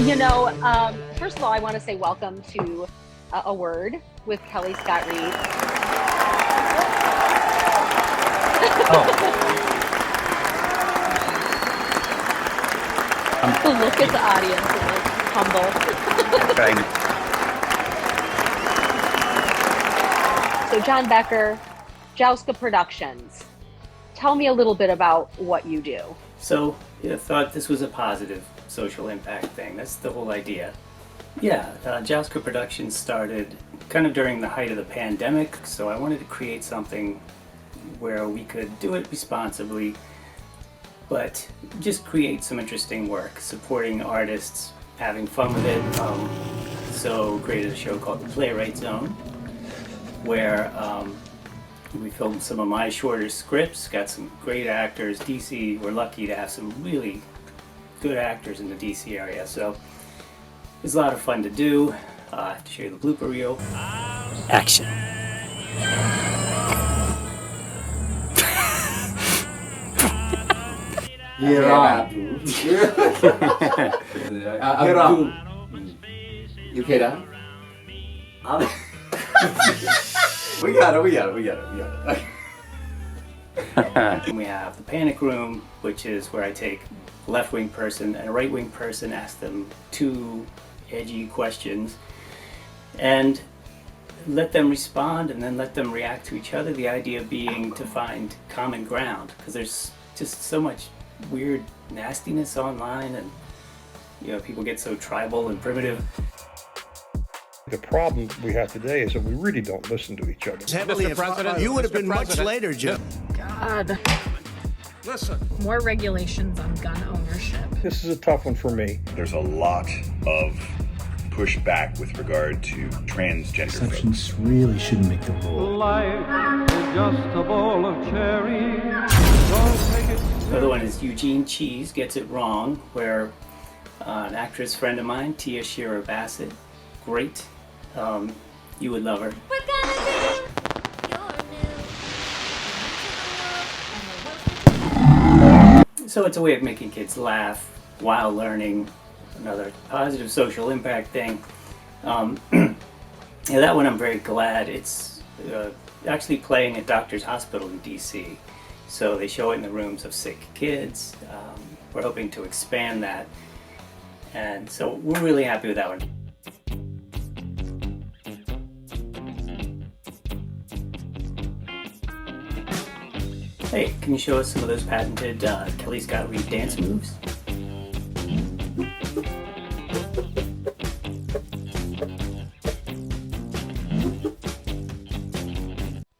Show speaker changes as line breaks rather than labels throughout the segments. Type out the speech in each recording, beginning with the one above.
First of all, I want to say welcome to A Word with Kelly Scott Reed. The look at the audience is like humble. So John Becker, Jouska Productions. Tell me a little bit about what you do.
So I thought this was a positive social impact thing. That's the whole idea. Yeah, Jouska Productions started kind of during the height of the pandemic, so I wanted to create something where we could do it responsibly, but just create some interesting work, supporting artists, having fun with it. So created a show called The Playwright Zone, where we filmed some of my shorter scripts, got some great actors. DC, we're lucky to have some really good actors in the DC area, so it's a lot of fun to do. I have to show you the blooper reel. Action.
You okay, Dad? We got it.
And we have the panic room, which is where I take a left-wing person and a right-wing person, ask them two edgy questions, and let them respond, and then let them react to each other. The idea being to find common ground, because there's just so much weird nastiness online, and people get so tribal and primitive.
The problem we have today is that we really don't listen to each other.
Mr. President, you would have been much later, Jim.
God.
Listen.
More regulations on gun ownership.
This is a tough one for me.
There's a lot of pushback with regard to transgender
Exceptions really shouldn't make the rule.
Life is just a bowl of cherries.
The other one is Eugene Cheese Gets It Wrong, where an actress friend of mine, Tia Shearer Bassett, great. You would love her.
We're gonna be your new.
So it's a way of making kids laugh while learning. Another positive social impact thing. That one I'm very glad. It's actually playing at Doctor's Hospital in DC. So they show it in the rooms of sick kids. We're hoping to expand that. And so we're really happy with that one. Hey, can you show us some of those patented Kelly Scott Reed dance moves?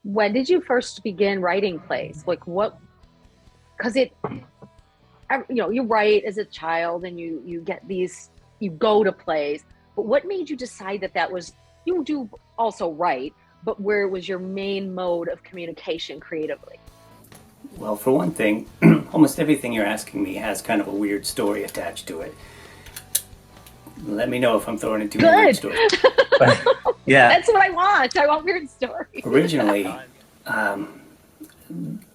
When did you first begin writing plays? Like what? Because you write as a child and you get these, you go to plays. But what made you decide that was, you do also write, but where was your main mode of communication creatively?
Well, for one thing, almost everything you're asking me has kind of a weird story attached to it. Let me know if I'm throwing it too weird story. But, yeah.
That's what I want. I want weird stories.
Originally,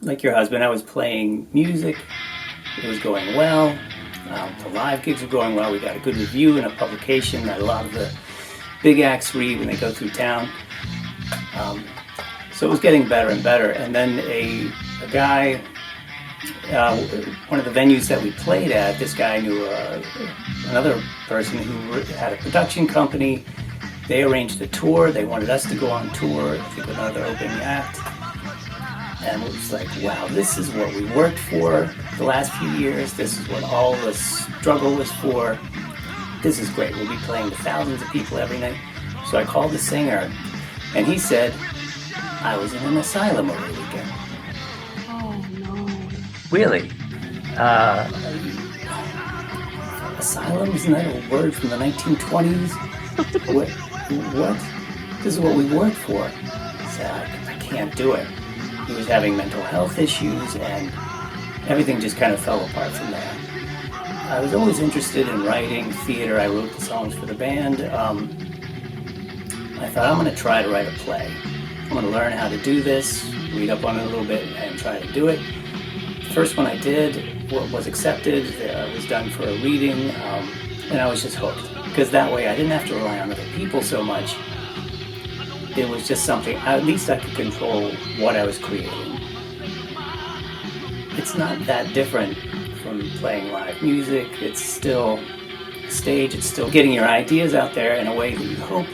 like your husband, I was playing music. It was going well. The live gigs were going well. We got a good review in a publication that a lot of the big acts read when they go through town. So it was getting better and better. And then a guy, one of the venues that we played at, this guy knew another person who had a production company. They arranged a tour. They wanted us to go on tour, I think, with another opening act. And it was like, wow, this is what we worked for the last few years. This is what all the struggle was for. This is great. We'll be playing to thousands of people every night. So I called the singer, and he said, I was in an asylum over the weekend.
Oh, no.
Really? Asylum? Isn't that a word from the 1920s? What? This is what we worked for. I said, I can't do it. He was having mental health issues, and everything just kind of fell apart from there. I was always interested in writing, theater. I wrote the songs for the band. I thought, I'm going to try to write a play. I'm going to learn how to do this, read up on it a little bit, and try to do it. The first one I did was accepted. It was done for a reading. And I was just hooked. Because that way I didn't have to rely on other people so much. It was just something, at least I could control what I was creating. It's not that different from playing live music. It's still stage, it's still getting your ideas out there in a way that you hope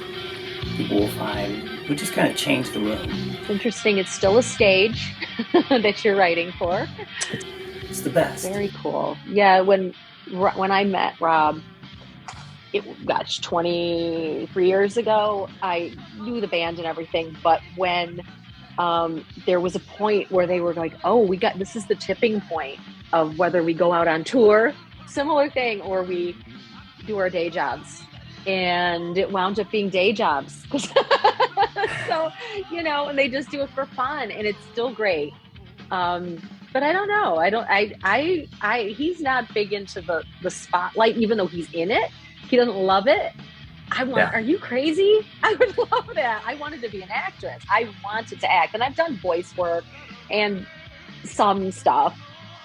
people will find. We just kind of change the room.
It's interesting, it's still a stage that you're writing for.
It's the best.
Very cool. Yeah, when I met Rob, 23 years ago, I knew the band and everything, but when there was a point where they were like, oh, this is the tipping point of whether we go out on tour, similar thing, or we do our day jobs. And it wound up being day jobs. So, and they just do it for fun, and it's still great. But I don't know. He's not big into the spotlight, even though he's in it. He doesn't love it. Are you crazy? I would love that. I wanted to be an actress. I wanted to act, and I've done voice work and some stuff.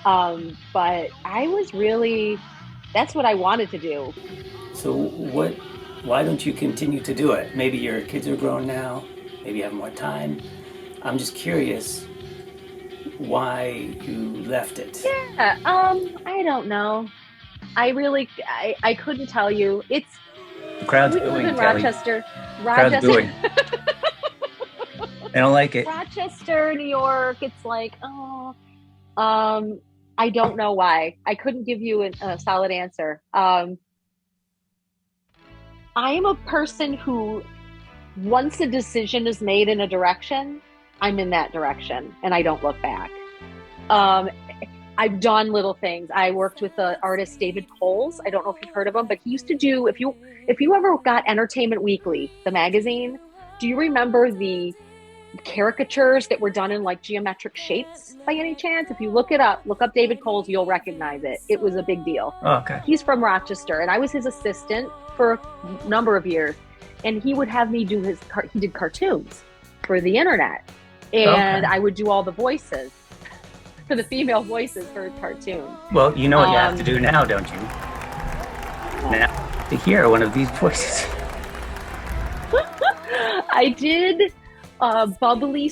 But that's what I wanted to do.
So why don't you continue to do it? Maybe your kids are grown now, maybe you have more time. I'm just curious why you left it.
Yeah, I don't know. I couldn't tell you. The crowd's booing,
Kelly.
Rochester.
Crowd's booing. I don't like it.
Rochester, New York. It's like, I don't know why. I couldn't give you a solid answer. I am a person who, once a decision is made in a direction, I'm in that direction and I don't look back. I've done little things. I worked with the artist David Coles. I don't know if you've heard of him, but he used to do, if you ever got Entertainment Weekly, the magazine, do you remember the caricatures that were done in like geometric shapes by any chance? If you look up David Coles, you'll recognize it. It was a big deal.
Oh, okay.
He's from Rochester, and I was his assistant for a number of years. And he would have me do he did cartoons for the internet. And I would do all the voices for the female voices for his cartoon.
Well, you know what you have to do now, don't you? Now to hear one of these voices.
I did bubbly,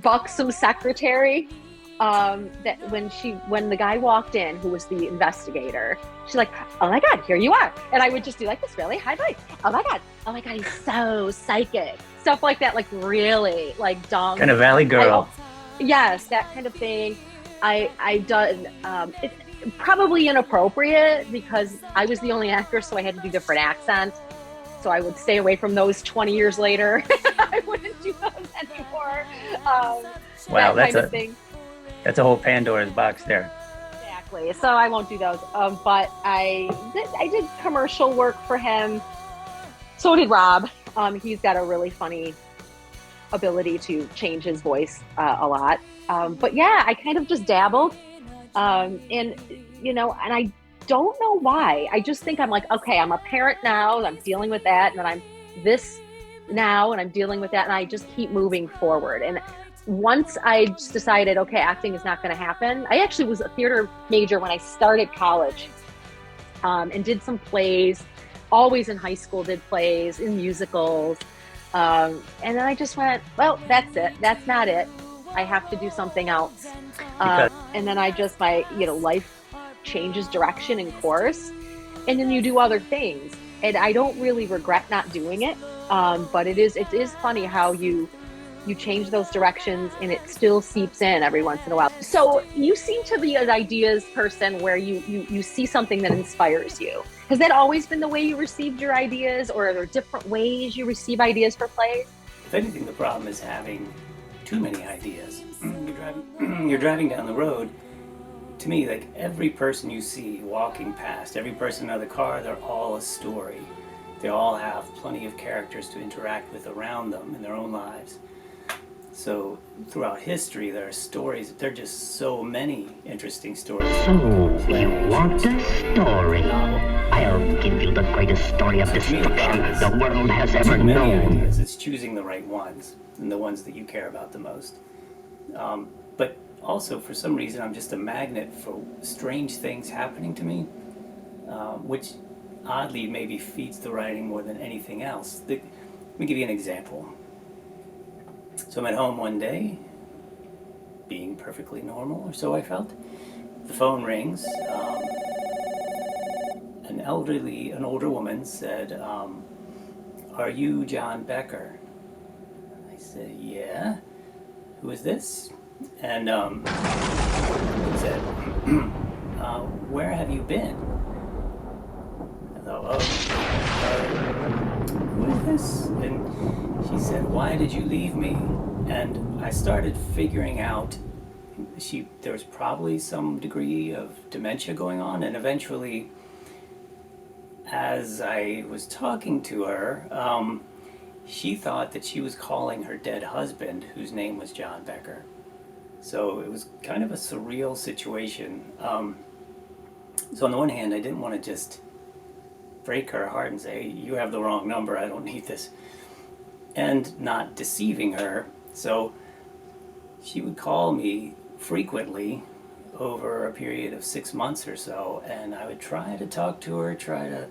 buxom secretary. That when the guy walked in, who was the investigator, she's like, "Oh my God, here you are!" And I would just do like this, really, hi, bye. Oh my God, he's so psychic, stuff like that, like really, like dumb.
Kind of Valley Girl.
Yes, that kind of thing. I done. It's probably inappropriate because I was the only actress, so I had to do different accents. So I would stay away from those 20 years later. I wouldn't do those anymore.
Wow,
that kind of thing.
That's a whole Pandora's box there.
Exactly. So I won't do those. But I did commercial work for him. So did Rob. He's got a really funny ability to change his voice a lot. But yeah, I kind of just dabbled. And I don't know why. I just think I'm like, okay, I'm a parent now, and I'm dealing with that. And then I'm this now, and I'm dealing with that. And I just keep moving forward. And once I just decided, okay, acting is not going to happen. I actually was a theater major when I started college, and did some plays. Always in high school did plays, in musicals. And then I just went, well, that's it. That's not it. I have to do something else. And then life changes direction and course, and then you do other things. And I don't really regret not doing it. But it is funny how you change those directions and it still seeps in every once in a while. So you seem to be an ideas person where you see something that inspires you. Has that always been the way you received your ideas, or are there different ways you receive ideas for plays?
If anything, the problem is having too many ideas. You're driving down the road. To me, like every person you see walking past, every person in the car, they're all a story. They all have plenty of characters to interact with around them in their own lives. So throughout history, there are stories. There are just so many interesting stories.
So you want a story? I'll give you the greatest story of destruction the world has ever known.
Ideas. It's choosing the right ones and the ones that you care about the most. But also, for some reason, I'm just a magnet for strange things happening to me, which oddly maybe feeds the writing more than anything else. Let me give you an example. So I'm at home one day, being perfectly normal, or so I felt. The phone rings. An older woman said, "Are you John Becker?" I said, "Yeah." "Who is this?" And she said, "Where have you been?" I thought, who is this? And she said, "Why did you leave me?" And I started figuring out there was probably some degree of dementia going on, and eventually, as I was talking to her, she thought that she was calling her dead husband, whose name was John Becker. So it was kind of a surreal situation. So on the one hand, I didn't want to just break her heart and say, "You have the wrong number, I don't need this," and not deceiving her. So she would call me frequently over a period of 6 months or so, and I would try to talk to her, try to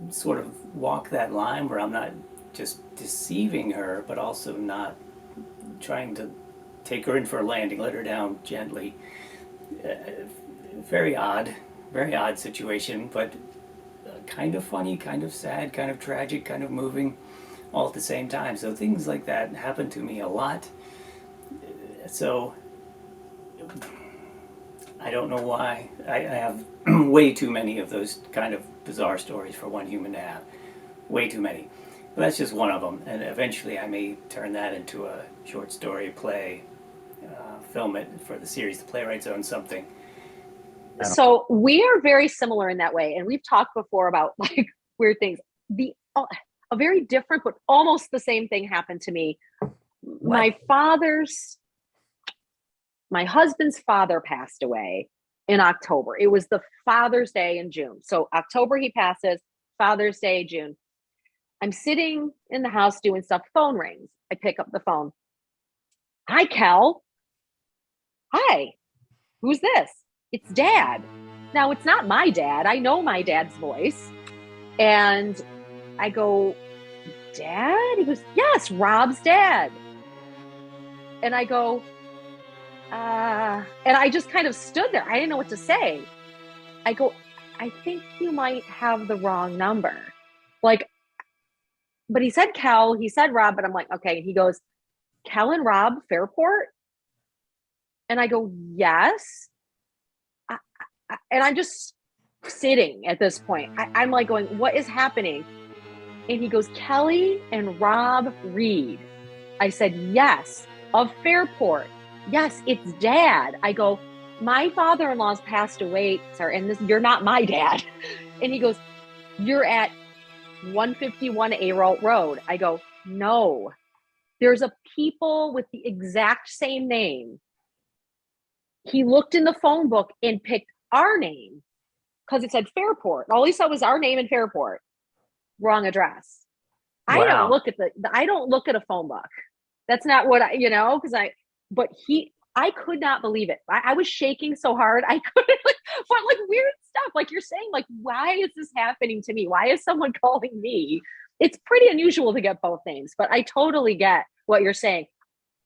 sort of walk that line where I'm not just deceiving her, but also not trying to take her in for a landing, let her down gently. Very odd situation, but kind of funny, kind of sad, kind of tragic, kind of moving, all at the same time. So things like that happen to me a lot. So I don't know why. I have way too many of those kind of bizarre stories for one human to have. Way too many. But that's just one of them. And eventually I may turn that into a short story, play, film it for the series. The playwrights own something.
So we are very similar in that way. And we've talked before about like weird things. A very different, but almost the same thing happened to me. My husband's father passed away in October. It was the Father's Day in June. So October he passes, Father's Day, June. I'm sitting in the house doing stuff. Phone rings. I pick up the phone. "Hi, Kel." "Hi, who's this?" "It's Dad." Now, it's not my dad. I know my dad's voice. And I go, "Dad?" He goes, "Yes, Rob's dad." And I go, and I just kind of stood there. I didn't know what to say. I go, "I think you might have the wrong number." Like, but he said Kel, he said Rob, but I'm like, okay. He goes, "Kel and Rob Fairport?" And I go, "Yes." And I'm just sitting at this point. I'm like going, what is happening? And he goes, "Kelly and Rob Reed." I said, "Yes." "Of Fairport." "Yes, it's Dad." I go, "My father-in-law's passed away, sir, and you're not my dad." And he goes, "You're at 151 Aralt Road." I go, "No, there's a people with the exact same name." He looked in the phone book and picked our name because it said Fairport. All he saw was our name in Fairport. Wrong address. Wow. I don't look at a phone book. That's not what I could not believe it. I was shaking so hard. I couldn't, but weird stuff. Like you're saying, why is this happening to me? Why is someone calling me? It's pretty unusual to get both names, but I totally get what you're saying.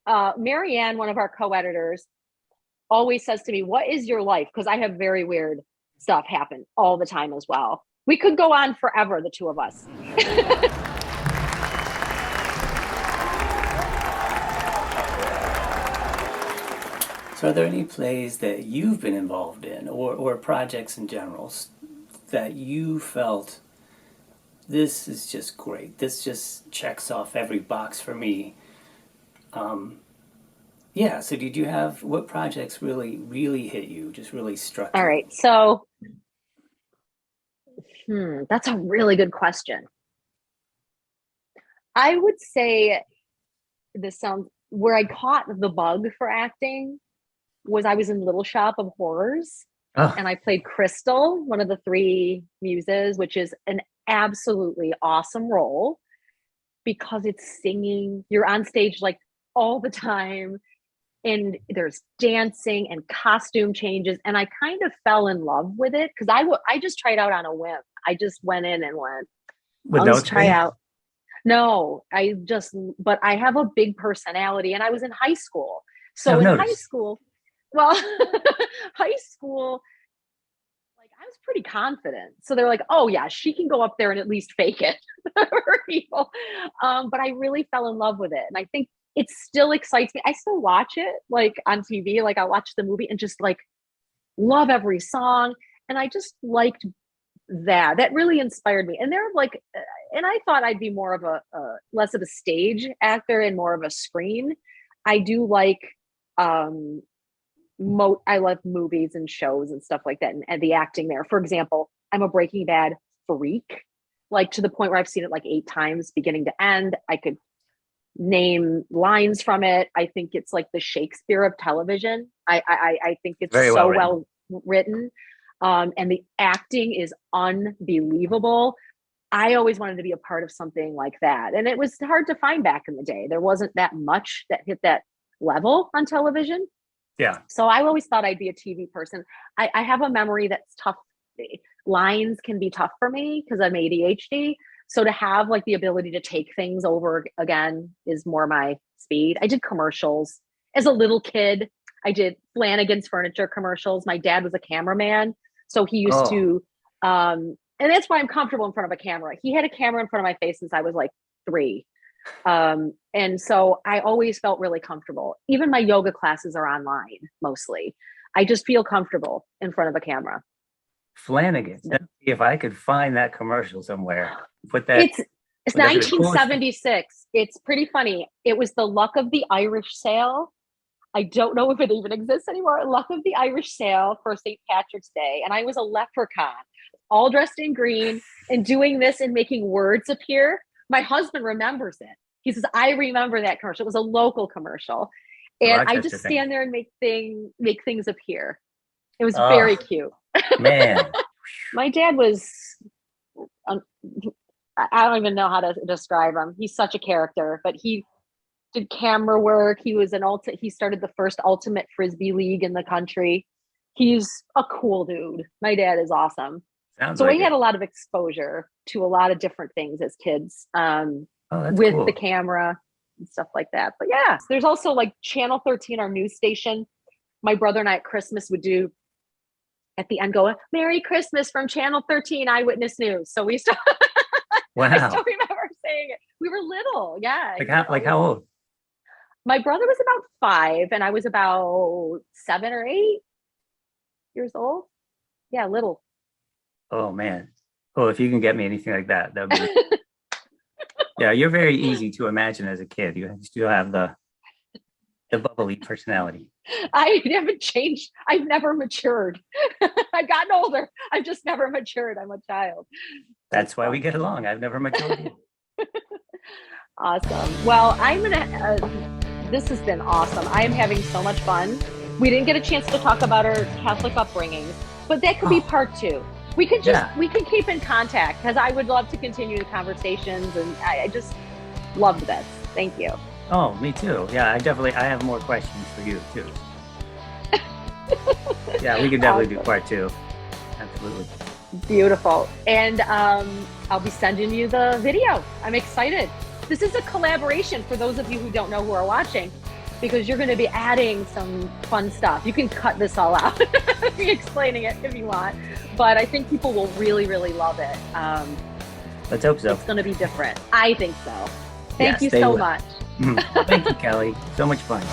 Marianne, one of our co-editors, always says to me, "What is your life?" Because I have very weird stuff happen all the time as well. We could go on forever, the two of us.
So are there any plays that you've been involved in or projects in general that you felt, this is just great, this just checks off every box for me? Yeah, so did you have, what projects really, really hit you, just really struck you?
All right, so that's a really good question. I would say this sounds, where I caught the bug for acting was I was in Little Shop of Horrors, and I played Crystal, one of the three muses, which is an absolutely awesome role because it's singing. You're on stage all the time. and there's dancing and costume changes. And I kind of fell in love with it because I just tried out on a whim. I just went in and went,
With
let's
those
try
three?
out. No, but I have a big personality and I was in high school. So
I've
in
noticed.
high school, well, high school, like I was pretty confident. So they're like, oh yeah, she can go up there and at least fake it for people. But I really fell in love with it. And I think it still excites me. I still watch it like on TV. Like I watch the movie and just like love every song. And I just liked that really inspired me. And they're like, and I thought I'd be more of a less of a stage actor and more of a screen. I do like, I love movies and shows and stuff like that, and the acting there. For example, I'm a Breaking Bad freak, like to the point where I've seen it like 8 times, beginning to end. I could name lines from it. I think it's like the Shakespeare of television. I think it's
Very
so
well
well written. And the acting is unbelievable. I always wanted to be a part of something like that. And it was hard to find back in the day. There wasn't that much that hit that level on television.
Yeah.
So I always thought I'd be a TV person. I have a memory that's tough. Lines can be tough for me because I'm ADHD. So to have like the ability to take things over again is more my speed. I did commercials as a little kid. I did Flanagan's Furniture commercials. My dad was a cameraman. So he used to, and that's why I'm comfortable in front of a camera. He had a camera in front of my face since I was like 3. And so I always felt really comfortable. Even my yoga classes are online mostly. I just feel comfortable in front of a camera.
Flanagan's. Let's see if I could find that commercial somewhere. Put that.
It's 1976. It's pretty funny. It was the Luck of the Irish Sale. I don't know if it even exists anymore. Luck of the Irish Sale for St. Patrick's Day. And I was a leprechaun, all dressed in green and doing this and making words appear. My husband remembers it. He says, I remember that commercial. It was a local commercial. And I just stand there and make things appear. It was very cute.
Man.
My dad was, I don't even know how to describe him. He's such a character, but he did camera work. He was he started the first ultimate Frisbee league in the country. He's a cool dude. My dad is awesome. So we had a lot of exposure to a lot of different things as kids with the camera and stuff like that. But yeah, there's also like Channel 13, our news station. My brother and I at Christmas would do at the end go, Merry Christmas from Channel 13 Eyewitness News. So we still,
wow.
I still remember saying it. We were little. Yeah.
Like how old?
My brother was about 5 and I was about 7 or 8 years old. Yeah, little.
Oh man. Oh, if you can get me anything like that, that'd be. Yeah, you're very easy to imagine as a kid. You still have the bubbly personality.
I haven't changed. I've never matured. I've gotten older. I've just never matured. I'm a child.
That's why we get along. I've never matured.
Awesome. Well, I'm gonna. This has been awesome. I am having so much fun. We didn't get a chance to talk about our Catholic upbringings, but that could be part 2. We could we can keep in contact because I would love to continue the conversations, and I just loved this. Thank you.
Oh, me too. Yeah, I have more questions for you too. Yeah, we can definitely do part 2. Absolutely.
Beautiful. And I'll be sending you the video. I'm excited. This is a collaboration for those of you who don't know who are watching, because you're going to be adding some fun stuff. You can cut this all out, be explaining it if you want, but I think people will really, really love it.
Let's hope so.
It's going to be different. I think so. Thank you so much.
Thank you, Kelly. So much fun.